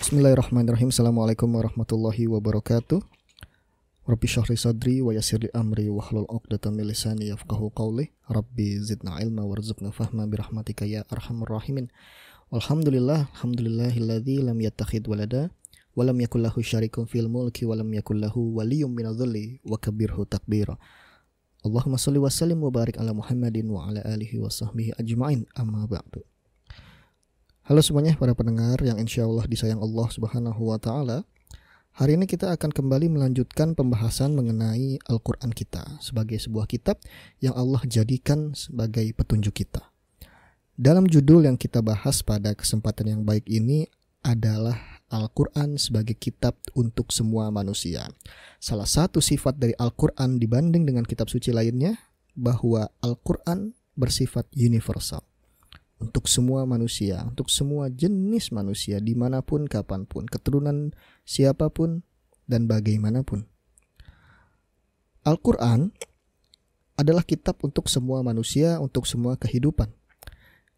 Bismillahirrahmanirrahim. Assalamualaikum warahmatullahi wabarakatuh. Rabbi syrah li sadri wa yassir li amri wahlul 'uqdatam min lisani yafqahu qawli. Rabbi zidna ilma warzuqna fahma birahmatika ya arhamar rahimin. Alhamdulillahilladzi lam yattakhidh walada wa lam yakul lahu syarikun fil mulki wa lam yakul lahu waliyyun minadh-dhilli wa kabbirhu takbira. Allahumma shalli wa sallim wa barik ala Muhammadin wa ala alihi wa sahbihi ajma'in. Amma ba'du. Halo semuanya para pendengar yang insya Allah disayang Allah Subhanahu wa Ta'ala. Hari ini kita akan kembali melanjutkan pembahasan mengenai Al-Quran kita sebagai sebuah kitab yang Allah jadikan sebagai petunjuk kita. Dalam judul yang kita bahas pada kesempatan yang baik ini adalah Al-Quran sebagai kitab untuk semua manusia. Salah satu sifat dari Al-Quran dibanding dengan kitab suci lainnya bahwa Al-Quran bersifat universal. Untuk semua manusia, untuk semua jenis manusia, dimanapun, kapanpun, keturunan siapapun, dan bagaimanapun. Al-Quran adalah kitab untuk semua manusia, untuk semua kehidupan.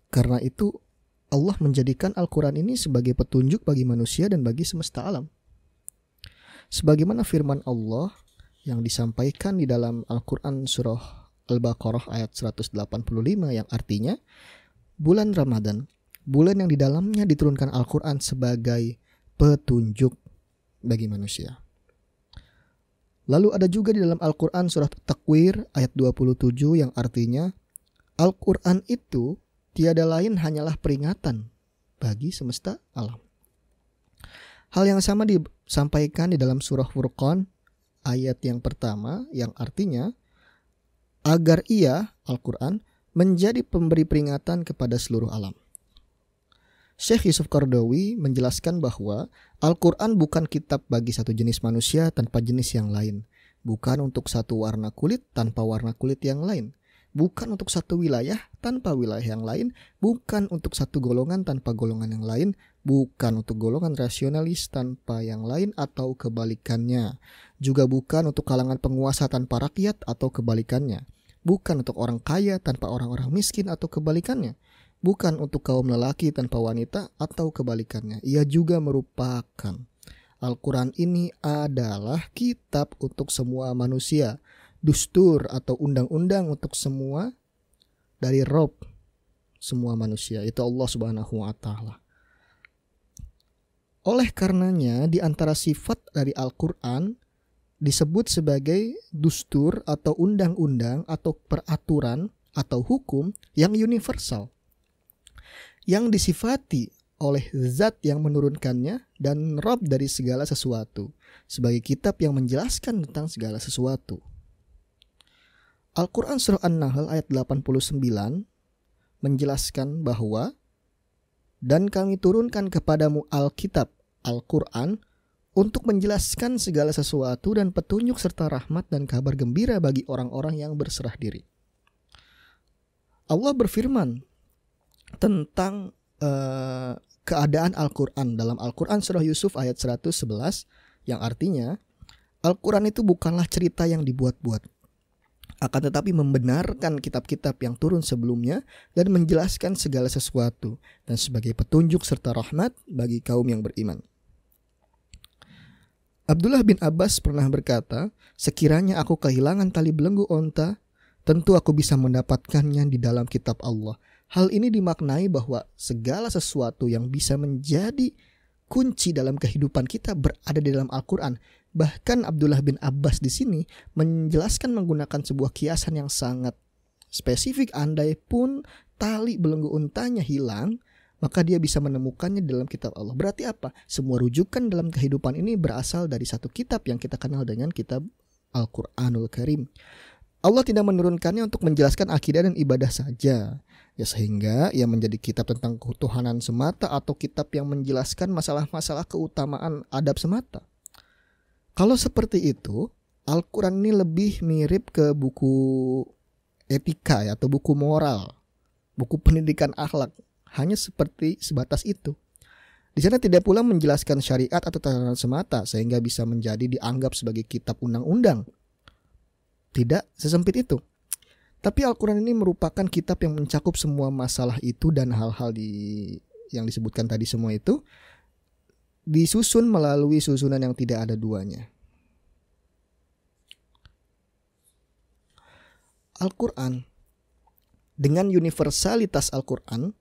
Karena itu, Allah menjadikan Al-Quran ini sebagai petunjuk bagi manusia dan bagi semesta alam. Sebagaimana firman Allah yang disampaikan di dalam Al-Quran surah Al-Baqarah ayat 185 yang artinya, bulan Ramadan, bulan yang di dalamnya diturunkan Al-Quran sebagai petunjuk bagi manusia. Lalu ada juga di dalam Al-Quran surah Takwir ayat 27 yang artinya Al-Quran itu tiada lain hanyalah peringatan bagi semesta alam. Hal yang sama disampaikan di dalam surah Furqan ayat yang pertama yang artinya agar ia, Al-Quran, menjadi pemberi peringatan kepada seluruh alam. Syekh Yusuf Qaradawi menjelaskan bahwa Al-Quran bukan kitab bagi satu jenis manusia tanpa jenis yang lain. Bukan untuk satu warna kulit tanpa warna kulit yang lain. Bukan untuk satu wilayah tanpa wilayah yang lain. Bukan untuk satu golongan tanpa golongan yang lain. Bukan untuk golongan rasionalis tanpa yang lain atau kebalikannya. Juga bukan untuk kalangan penguasa tanpa rakyat atau kebalikannya. Bukan untuk orang kaya tanpa orang-orang miskin atau kebalikannya. Bukan untuk kaum lelaki tanpa wanita atau kebalikannya. Ia juga merupakan Al-Quran ini adalah kitab untuk semua manusia. Dustur atau undang-undang untuk semua dari Rob semua manusia. Itu Allah Subhanahu wa Ta'ala. Oleh karenanya di antara sifat dari Al-Quran disebut sebagai dustur atau undang-undang atau peraturan atau hukum yang universal. Yang disifati oleh zat yang menurunkannya dan Rabb dari segala sesuatu. Sebagai kitab yang menjelaskan tentang segala sesuatu. Al-Quran surah An-Nahl ayat 89 menjelaskan bahwa dan kami turunkan kepadamu Alkitab, Al-Quran, untuk menjelaskan segala sesuatu dan petunjuk serta rahmat dan kabar gembira bagi orang-orang yang berserah diri. Allah berfirman tentang keadaan Al-Quran dalam Al-Quran surah Yusuf ayat 111 yang artinya Al-Quran itu bukanlah cerita yang dibuat-buat, akan tetapi membenarkan kitab-kitab yang turun sebelumnya dan menjelaskan segala sesuatu dan sebagai petunjuk serta rahmat bagi kaum yang beriman. Abdullah bin Abbas pernah berkata, sekiranya aku kehilangan tali belenggu onta, tentu aku bisa mendapatkannya di dalam kitab Allah. Hal ini dimaknai bahwa segala sesuatu yang bisa menjadi kunci dalam kehidupan kita berada di dalam Al-Quran. Bahkan Abdullah bin Abbas di sini menjelaskan menggunakan sebuah kiasan yang sangat spesifik. Andai pun tali belenggu untanya hilang, maka dia bisa menemukannya dalam kitab Allah. Berarti apa? Semua rujukan dalam kehidupan ini berasal dari satu kitab yang kita kenal dengan kitab Al-Quranul Karim. Allah tidak menurunkannya untuk menjelaskan akidah dan ibadah saja, ya sehingga ia menjadi kitab tentang ketuhanan semata atau kitab yang menjelaskan masalah-masalah keutamaan adab semata. Kalau seperti itu, Al-Quran ini lebih mirip ke buku etika ya, atau buku moral, buku pendidikan akhlak. Hanya sebatas itu. Di sana tidak pula menjelaskan syariat atau tatanan semata sehingga bisa menjadi dianggap sebagai kitab undang-undang. Tidak sesempit itu. Tapi Al-Quran ini merupakan kitab yang mencakup semua masalah itu, dan hal-hal yang disebutkan tadi semua itu disusun melalui susunan yang tidak ada duanya. Al-Quran, dengan universalitas Al-Quran,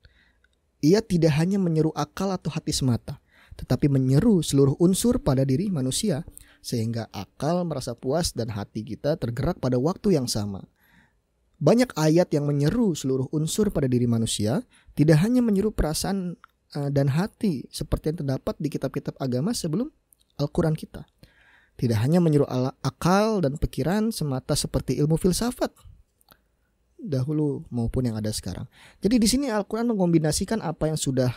ia tidak hanya menyeru akal atau hati semata, tetapi menyeru seluruh unsur pada diri manusia, sehingga akal merasa puas dan hati kita tergerak pada waktu yang sama. Banyak ayat yang menyeru seluruh unsur pada diri manusia, tidak hanya menyeru perasaan dan hati seperti yang terdapat di kitab-kitab agama sebelum Al-Quran kita. Tidak hanya menyeru akal dan pikiran semata seperti ilmu filsafat dahulu maupun yang ada sekarang. Jadi di sini Al-Quran mengombinasikan apa yang sudah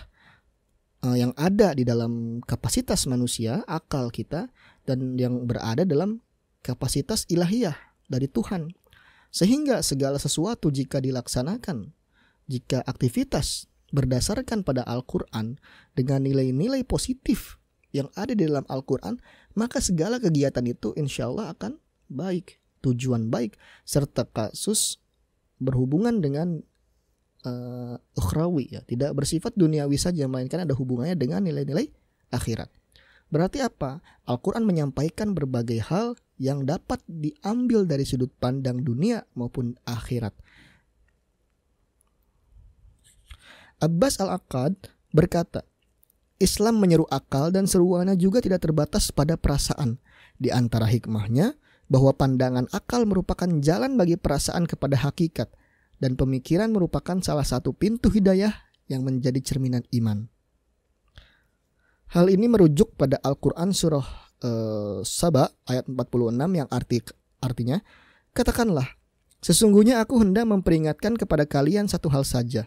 yang ada di dalam kapasitas manusia, akal kita, dan yang berada dalam kapasitas ilahiyah dari Tuhan. Sehingga segala sesuatu jika dilaksanakan, jika aktivitas berdasarkan pada Al-Quran dengan nilai-nilai positif yang ada di dalam Al-Quran, maka segala kegiatan itu insya Allah akan baik, tujuan baik, serta kasus berhubungan dengan ukhrawi, ya, tidak bersifat duniawi saja, melainkan ada hubungannya dengan nilai-nilai akhirat. Berarti apa? Al-Quran menyampaikan berbagai hal yang dapat diambil dari sudut pandang dunia maupun akhirat. Abbas Al-Aqad berkata, Islam menyeru akal dan seruannya juga tidak terbatas pada perasaan. Di antara hikmahnya, bahwa pandangan akal merupakan jalan bagi perasaan kepada hakikat, dan pemikiran merupakan salah satu pintu hidayah yang menjadi cerminan iman. Hal ini merujuk pada Al-Quran surah Saba ayat 46 yang artinya, katakanlah, sesungguhnya aku hendak memperingatkan kepada kalian satu hal saja,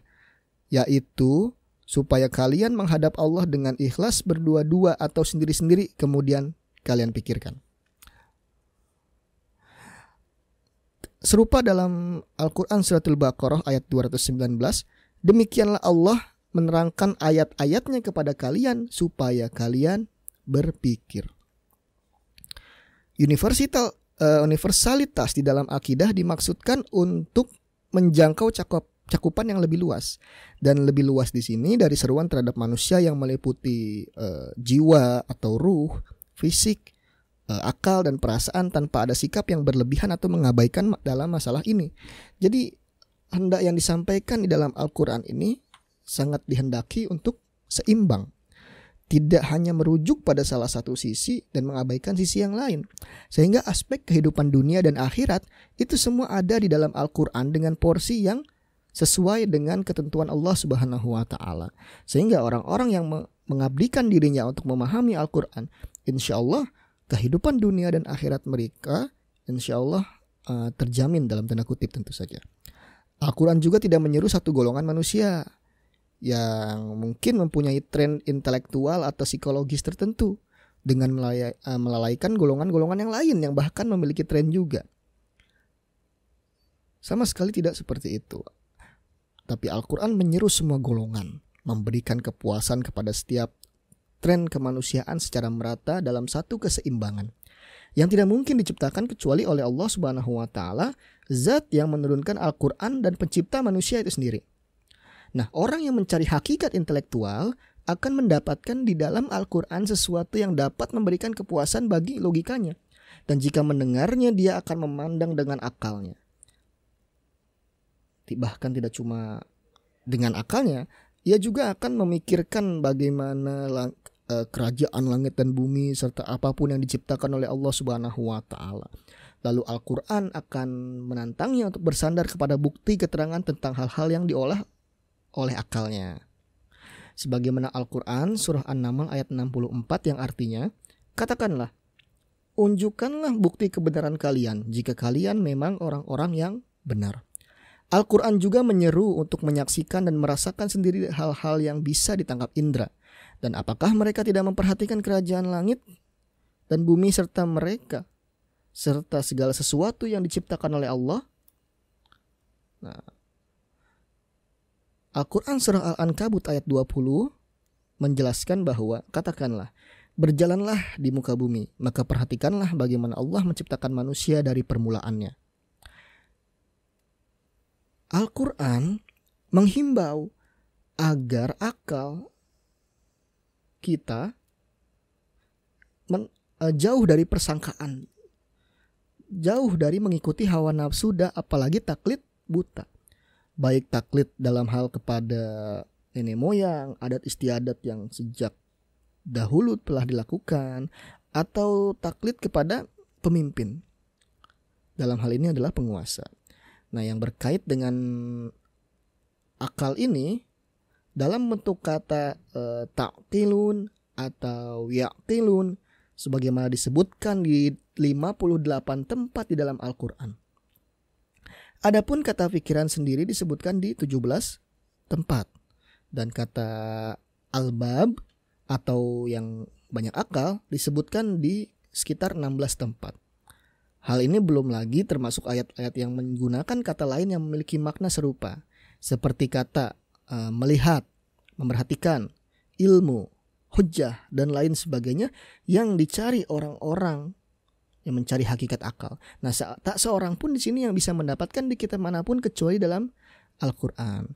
yaitu supaya kalian menghadap Allah dengan ikhlas berdua-dua atau sendiri-sendiri, kemudian kalian pikirkan. Serupa dalam Al-Quran Suratul Baqarah ayat 219, demikianlah Allah menerangkan ayat-ayatnya kepada kalian supaya kalian berpikir. Universalitas di dalam akidah dimaksudkan untuk menjangkau cakupan yang lebih luas, dan lebih luas di sini dari seruan terhadap manusia yang meliputi jiwa atau ruh, fisik, akal dan perasaan, tanpa ada sikap yang berlebihan atau mengabaikan dalam masalah ini. Jadi hendak yang disampaikan di dalam Al-Quran ini sangat dihendaki untuk seimbang, tidak hanya merujuk pada salah satu sisi dan mengabaikan sisi yang lain, sehingga aspek kehidupan dunia dan akhirat itu semua ada di dalam Al-Quran dengan porsi yang sesuai dengan ketentuan Allah Subhanahu wa Ta'ala. Sehingga orang-orang yang mengabdikan dirinya untuk memahami Al-Quran, insya Allah kehidupan dunia dan akhirat mereka insya Allah terjamin, dalam tanda kutip tentu saja. Al-Quran juga tidak menyeru satu golongan manusia yang mungkin mempunyai tren intelektual atau psikologis tertentu dengan melalaikan golongan-golongan yang lain yang bahkan memiliki tren juga. Sama sekali tidak seperti itu. Tapi Al-Quran menyeru semua golongan, memberikan kepuasan kepada setiap tren kemanusiaan secara merata dalam satu keseimbangan yang tidak mungkin diciptakan kecuali oleh Allah Subhanahu wa Ta'ala, zat yang menurunkan Al-Quran dan pencipta manusia itu sendiri. Nah, orang yang mencari hakikat intelektual akan mendapatkan di dalam Al-Quran sesuatu yang dapat memberikan kepuasan bagi logikanya. Dan jika mendengarnya, dia akan memandang dengan akalnya. Bahkan tidak cuma dengan akalnya, ia juga akan memikirkan bagaimana kerajaan langit dan bumi serta apapun yang diciptakan oleh Allah Subhanahu wa Ta'ala. Lalu Al-Quran akan menantangnya untuk bersandar kepada bukti keterangan tentang hal-hal yang diolah oleh akalnya. Sebagaimana Al-Quran surah An-Naml ayat 64 yang artinya, katakanlah, unjukkanlah bukti kebenaran kalian jika kalian memang orang-orang yang benar. Al-Quran juga menyeru untuk menyaksikan dan merasakan sendiri hal-hal yang bisa ditangkap indera. Dan apakah mereka tidak memperhatikan kerajaan langit dan bumi serta mereka, serta segala sesuatu yang diciptakan oleh Allah? Nah, Al-Quran surah Al-Ankabut ayat 20 menjelaskan bahwa, katakanlah, berjalanlah di muka bumi, maka perhatikanlah bagaimana Allah menciptakan manusia dari permulaannya. Al-Quran menghimbau agar akal kita jauh dari persangkaan, jauh dari mengikuti hawa nafsu, apalagi taklid buta. Baik taklid dalam hal kepada nenek moyang, adat istiadat yang sejak dahulu telah dilakukan, atau taklid kepada pemimpin. Dalam hal ini adalah penguasa. Nah, yang berkait dengan akal ini dalam bentuk kata ta'qilun atau ya'qilun sebagaimana disebutkan di 58 tempat di dalam Al-Quran. Adapun kata pikiran sendiri disebutkan di 17 tempat. Dan kata albab atau yang banyak akal disebutkan di sekitar 16 tempat. Hal ini belum lagi termasuk ayat-ayat yang menggunakan kata lain yang memiliki makna serupa, seperti kata melihat, memperhatikan, ilmu, hujjah, dan lain sebagainya yang dicari orang-orang yang mencari hakikat akal. Nah, tak seorang pun di sini yang bisa mendapatkan di kitab manapun kecuali dalam Al-Quran.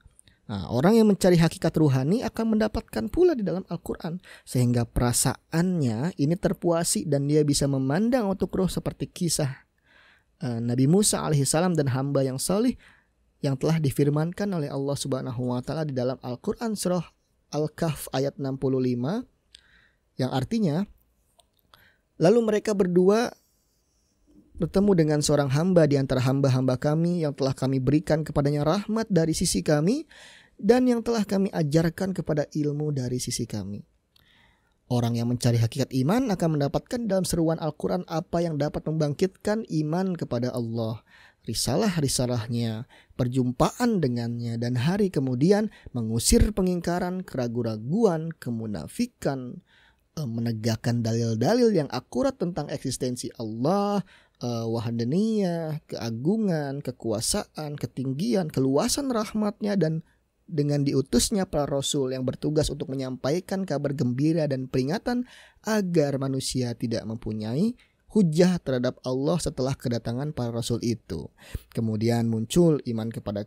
Nah, orang yang mencari hakikat ruhani akan mendapatkan pula di dalam Al-Quran, sehingga perasaannya ini terpuasi dan dia bisa memandang untuk roh seperti kisah Nabi Musa alaihissalam dan hamba yang salih yang telah difirmankan oleh Allah Subhanahu wa taala di dalam Al-Quran surah Al-Kahf ayat 65, yang artinya, lalu mereka berdua bertemu dengan seorang hamba di antara hamba-hamba kami yang telah kami berikan kepadanya rahmat dari sisi kami dan yang telah kami ajarkan kepada ilmu dari sisi kami. Orang yang mencari hakikat iman akan mendapatkan dalam seruan Al-Quran apa yang dapat membangkitkan iman kepada Allah, risalah-risalahnya, perjumpaan dengannya, dan hari kemudian mengusir pengingkaran, keraguan-raguan, kemunafikan, menegakkan dalil-dalil yang akurat tentang eksistensi Allah, wahdaniyah, keagungan, kekuasaan, ketinggian, keluasan rahmatnya, dan dengan diutusnya para rasul yang bertugas untuk menyampaikan kabar gembira dan peringatan agar manusia tidak mempunyai hujah terhadap Allah setelah kedatangan para rasul itu. Kemudian muncul iman kepada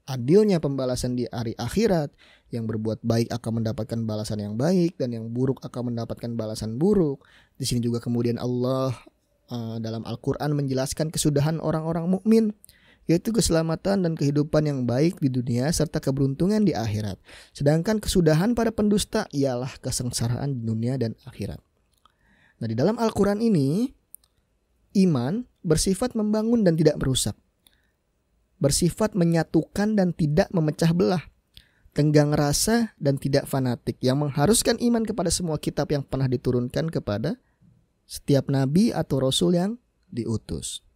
adilnya pembalasan di hari akhirat. Yang berbuat baik akan mendapatkan balasan yang baik dan yang buruk akan mendapatkan balasan buruk. Di sini juga kemudian Allah dalam Al-Quran menjelaskan kesudahan orang-orang mukmin, yaitu keselamatan dan kehidupan yang baik di dunia serta keberuntungan di akhirat. Sedangkan kesudahan para pendusta ialah kesengsaraan di dunia dan akhirat. Nah, di dalam Al-Quran ini, iman bersifat membangun dan tidak merusak, bersifat menyatukan dan tidak memecah belah, tenggang rasa dan tidak fanatik, yang mengharuskan iman kepada semua kitab yang pernah diturunkan kepada setiap nabi atau rasul yang diutus.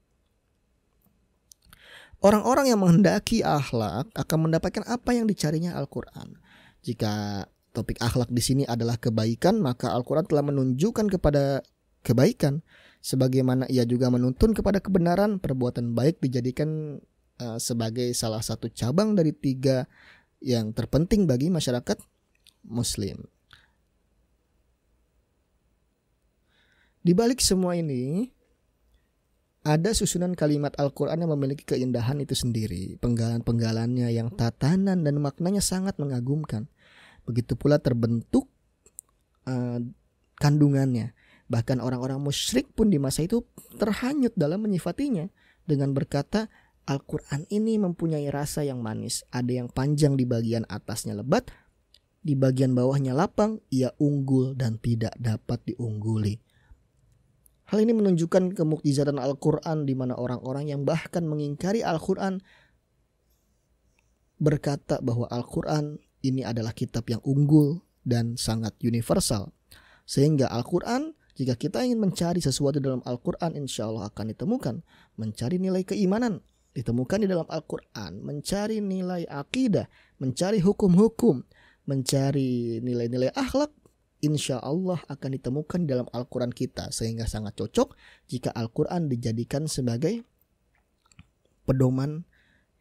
Orang-orang yang menghendaki akhlak akan mendapatkan apa yang dicarinya Al-Quran. Jika topik akhlak di sini adalah kebaikan, maka Al-Quran telah menunjukkan kepada kebaikan. Sebagaimana ia juga menuntun kepada kebenaran, perbuatan baik dijadikan sebagai salah satu cabang dari 3 yang terpenting bagi masyarakat Muslim. Di balik semua ini, ada susunan kalimat Al-Quran yang memiliki keindahan itu sendiri. Penggalan-penggalannya yang tatanan dan maknanya sangat mengagumkan. Begitu pula terbentuk kandungannya. Bahkan orang-orang musyrik pun di masa itu terhanyut dalam menyifatinya dengan berkata, Al-Quran ini mempunyai rasa yang manis. Ada yang panjang di bagian atasnya lebat, di bagian bawahnya lapang, ia unggul dan tidak dapat diungguli. Hal ini menunjukkan kemukjizatan Al-Quran, di mana orang-orang yang bahkan mengingkari Al-Quran berkata bahwa Al-Quran ini adalah kitab yang unggul dan sangat universal. Sehingga Al-Quran, jika kita ingin mencari sesuatu dalam Al-Quran, insya Allah akan ditemukan. Mencari nilai keimanan ditemukan di dalam Al-Quran. Mencari nilai akidah, mencari hukum-hukum, mencari nilai-nilai akhlak, insya Allah akan ditemukan di dalam Al-Quran kita. Sehingga sangat cocok jika Al-Quran dijadikan sebagai pedoman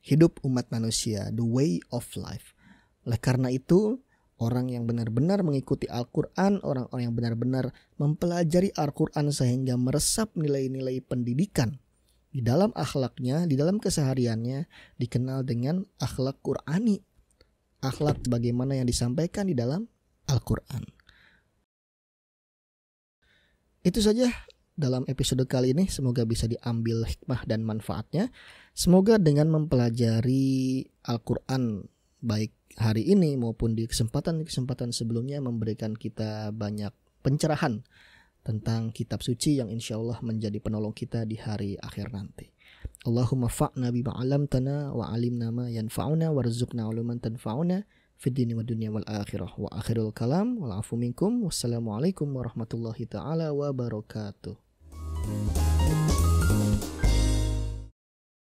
hidup umat manusia, the way of life. Oleh karena itu, orang yang benar-benar mengikuti Al-Quran, orang-orang yang benar-benar mempelajari Al-Quran sehingga meresap nilai-nilai pendidikan di dalam akhlaknya, di dalam kesehariannya dikenal dengan akhlak Qur'ani. Akhlak bagaimana yang disampaikan di dalam Al-Quran. Itu saja dalam episode kali ini, semoga bisa diambil hikmah dan manfaatnya. Semoga dengan mempelajari Al-Quran baik hari ini maupun di kesempatan-kesempatan sebelumnya memberikan kita banyak pencerahan tentang kitab suci yang insya Allah menjadi penolong kita di hari akhir nanti. Allahumma fa'na bima 'allamtana wa 'alimna ma yanfa'una warzuqna 'uluman tanfa'una fid dini wad dunya wal akhirah. Wa akhirul kalam wal afu minkum. Wassalamualaikum warahmatullahi taala wabarakatuh.